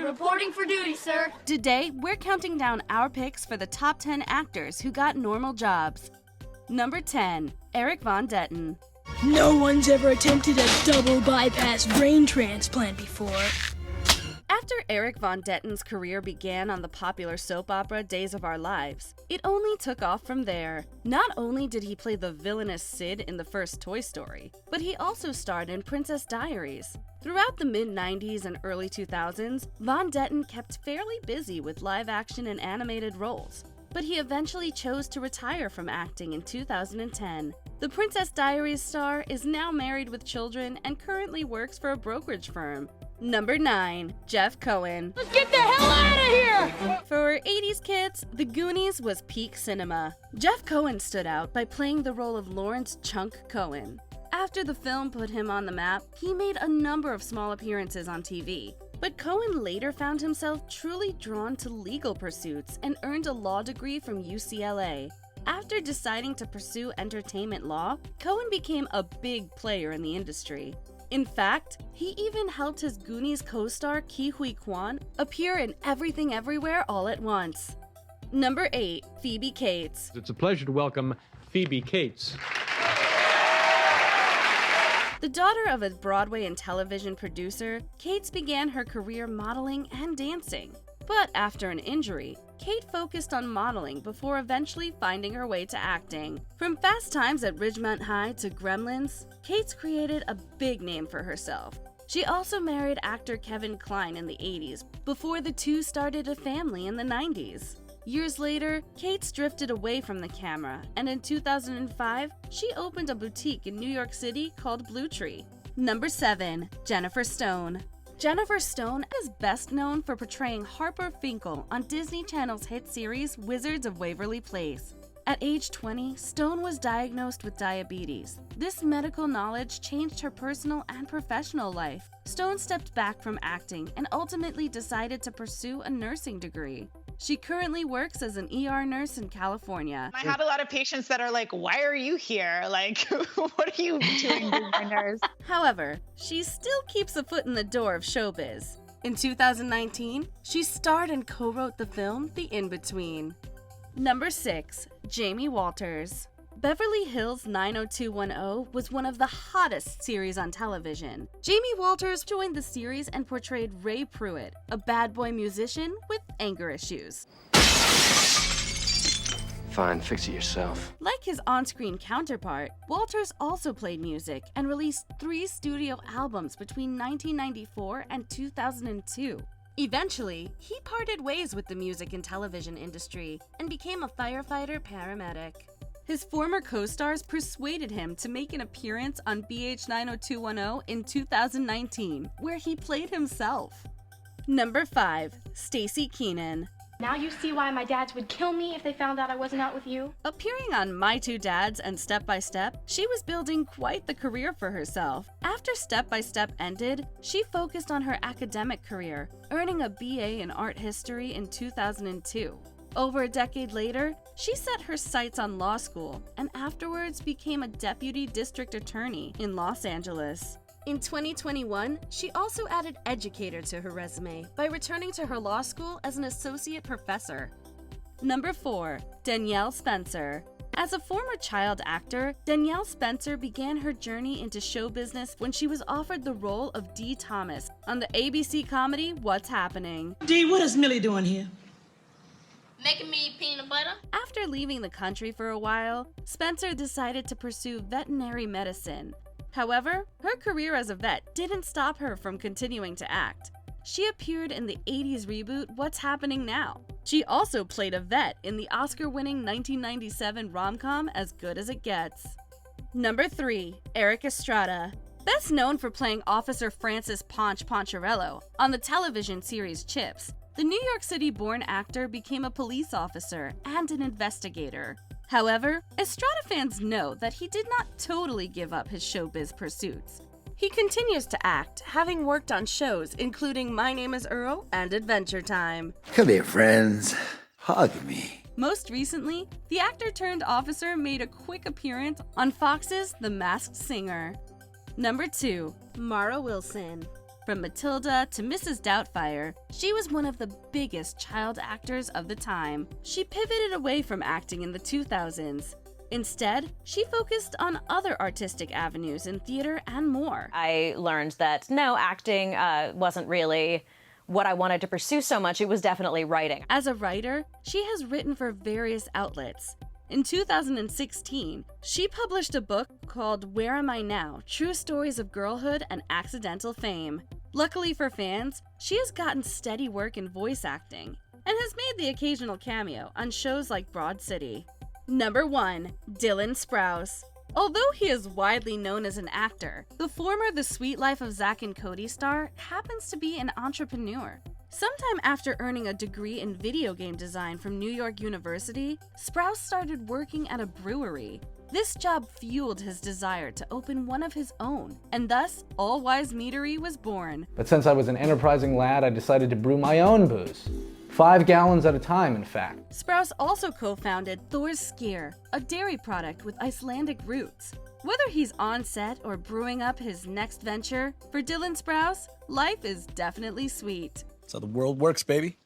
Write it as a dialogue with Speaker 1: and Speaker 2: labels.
Speaker 1: reporting for duty, sir.
Speaker 2: Today, we're counting down our picks for the top 10 actors who got normal jobs. Number 10, Erik von Detten.
Speaker 3: No one's ever attempted a double bypass brain transplant before.
Speaker 2: After Erik von Detten's career began on the popular soap opera Days of Our Lives, it only took off from there. Not only did he play the villainous Sid in the first Toy Story, but he also starred in Princess Diaries. Throughout the mid-90s and early 2000s, Von Detten kept fairly busy with live-action and animated roles, but he eventually chose to retire from acting in 2010. The Princess Diaries star is now married with children and currently works for a brokerage firm. Number 9, Jeff Cohen.
Speaker 1: Let's get the hell out of here!
Speaker 2: For 80s kids, The Goonies was peak cinema. Jeff Cohen stood out by playing the role of Lawrence Chunk Cohen. After the film put him on the map, he made a number of small appearances on TV. But Cohen later found himself truly drawn to legal pursuits and earned a law degree from UCLA. After deciding to pursue entertainment law, Cohen became a big player in the industry. In fact, he even helped his Goonies co-star Ke Huy Quan appear in Everything Everywhere All at Once. Number 8, Phoebe Cates.
Speaker 4: It's a pleasure to welcome Phoebe Cates.
Speaker 2: The daughter of a Broadway and television producer, Cates began her career modeling and dancing. But after an injury, Kate focused on modeling before eventually finding her way to acting. From Fast Times at Ridgemont High to Gremlins, Cates created a big name for herself. She also married actor Kevin Kline in the 80s, before the two started a family in the 90s. Years later, Cates drifted away from the camera, and in 2005, she opened a boutique in New York City called Blue Tree. Number 7, Jennifer Stone. Jennifer Stone is best known for portraying Harper Finkel on Disney Channel's hit series Wizards of Waverly Place. At age 20, Stone was diagnosed with diabetes. This medical knowledge changed her personal and professional life. Stone stepped back from acting and ultimately decided to pursue a nursing degree. She currently works as an ER nurse in California.
Speaker 5: I had a lot of patients that are like, why are you here? Like, what are you doing being a nurse?
Speaker 2: However, she still keeps a foot in the door of showbiz. In 2019, she starred and co-wrote the film The In-Between. Number 6, Jamie Walters. Beverly Hills 90210 was one of the hottest series on television. Jamie Walters joined the series and portrayed Ray Pruitt, a bad boy musician with anger issues.
Speaker 6: Fine, fix it yourself.
Speaker 2: Like his on-screen counterpart, Walters also played music and released 3 studio albums between 1994 and 2002. Eventually, he parted ways with the music and television industry and became a firefighter-paramedic. His former co-stars persuaded him to make an appearance on BH 90210 in 2019, where he played himself. Number 5, Stacey Keenan.
Speaker 1: Now you see why my dads would kill me if they found out I wasn't out with you?
Speaker 2: Appearing on My Two Dads and Step by Step, she was building quite the career for herself. After Step by Step ended, she focused on her academic career, earning a BA in art history in 2002. Over a decade later, she set her sights on law school and afterwards became a deputy district attorney in Los Angeles. In 2021, she also added educator to her resume by returning to her law school as an associate professor. Number 4, Danielle Spencer. As a former child actor, Danielle Spencer began her journey into show business when she was offered the role of Dee Thomas on the ABC comedy What's Happening.
Speaker 7: Dee, what is Millie doing here?
Speaker 1: Making me peanut butter?
Speaker 2: After leaving the country for a while, Spencer decided to pursue veterinary medicine. However, her career as a vet didn't stop her from continuing to act. She appeared in the 80s reboot What's Happening Now. She also played a vet in the Oscar-winning 1997 rom-com As Good as It Gets. Number 3, Eric Estrada. Best known for playing Officer Francis Ponch Poncherello on the television series Chips, the New York City-born actor became a police officer and an investigator. However, Estrada fans know that he did not totally give up his showbiz pursuits. He continues to act, having worked on shows including My Name is Earl and Adventure Time.
Speaker 8: Come here, friends. Hug me.
Speaker 2: Most recently, the actor-turned-officer made a quick appearance on Fox's The Masked Singer. Number 2, Mara Wilson. From Matilda to Mrs. Doubtfire, she was one of the biggest child actors of the time. She pivoted away from acting in the 2000s. Instead, she focused on other artistic avenues in theater and more.
Speaker 7: I learned that no, acting wasn't really what I wanted to pursue so much. It was definitely writing.
Speaker 2: As a writer, she has written for various outlets. In 2016, she published a book called Where Am I Now? True Stories of Girlhood and Accidental Fame. Luckily for fans, she has gotten steady work in voice acting and has made the occasional cameo on shows like Broad City. Number 1. Dylan Sprouse. Although he is widely known as an actor, the former The Suite Life of Zack and Cody star happens to be an entrepreneur. Sometime after earning a degree in video game design from New York University, Sprouse started working at a brewery. This job fueled his desire to open one of his own, and thus All Wise Meadery was born.
Speaker 9: But since I was an enterprising lad, I decided to brew my own booze. 5 gallons at a time, in fact.
Speaker 2: Sprouse also co-founded Thor's Skyr, a dairy product with Icelandic roots. Whether he's on set or brewing up his next venture, for Dylan Sprouse, life is definitely sweet.
Speaker 10: That's how the world works, baby.